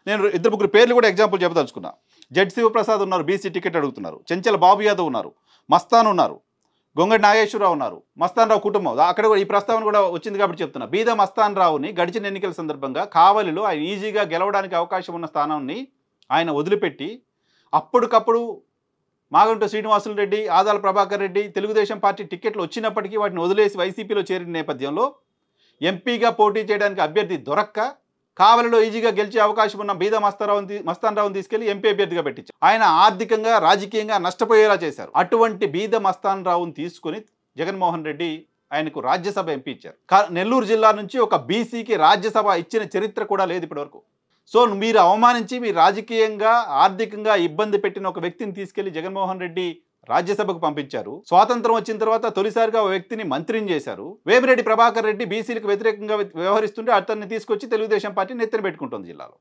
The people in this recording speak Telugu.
నేను ఇద్దరు ముగ్గురు పేర్లు కూడా ఎగ్జాంపుల్ చెప్పదలుచుకున్నా. జడ్ శివప్రసాద్ ఉన్నారు, బీసీ టికెట్ అడుగుతున్నారు. చెంచల బాబు యాదవ్ ఉన్నారు, మస్తాన్ ఉన్నారు, గొంగడి నాగేశ్వరరావు ఉన్నారు, మస్తాన్ రావు కుటుంబం. అక్కడ కూడా ఈ ప్రస్తావన కూడా వచ్చింది కాబట్టి చెప్తున్నా. బీద మస్తాన్ రావుని గడిచిన ఎన్నికల సందర్భంగా కావలిలో ఆయన ఈజీగా గెలవడానికి అవకాశం ఉన్న స్థానాన్ని ఆయన వదిలిపెట్టి అప్పటికప్పుడు మాగంటి శ్రీనివాసులు రెడ్డి, ఆదాల ప్రభాకర్ రెడ్డి తెలుగుదేశం పార్టీ టికెట్లు వచ్చినప్పటికీ వాటిని వదిలేసి వైసీపీలో చేరిన నేపథ్యంలో ఎంపీగా పోటీ చేయడానికి అభ్యర్థి దొరక్క కావలిలో ఈజీగా గెలిచే అవకాశం ఉన్న బీద మస్తాన్ రావుని తీసుకెళ్లి ఎంపీ అభ్యర్థిగా పెట్టించారు. ఆయన ఆర్థికంగా రాజకీయంగా నష్టపోయేలా చేశారు. అటువంటి బీద మస్తాన్ రావుని తీసుకుని జగన్మోహన్ రెడ్డి ఆయనకు రాజ్యసభ ఎంపీ ఇచ్చారు. నెల్లూరు జిల్లా నుంచి ఒక బీసీకి రాజ్యసభ ఇచ్చిన చరిత్ర కూడా లేదు ఇప్పటివరకు. సో మీరు అవమానించి మీరు రాజకీయంగా ఆర్థికంగా ఇబ్బంది పెట్టిన ఒక వ్యక్తిని తీసుకెళ్లి జగన్మోహన్ రెడ్డి రాజ్యసభకు పంపించారు. స్వాతంత్రం వచ్చిన తర్వాత తొలిసారిగా ఒక వ్యక్తిని మంత్రిని చేశారు. వేమిరెడ్డి ప్రభాకర్ రెడ్డి బీసీలకు వ్యతిరేకంగా వ్యవహరిస్తుంటే అతన్ని తీసుకొచ్చి తెలుగుదేశం పార్టీ నెత్తిన పెట్టుకుంటుంది జిల్లాలో.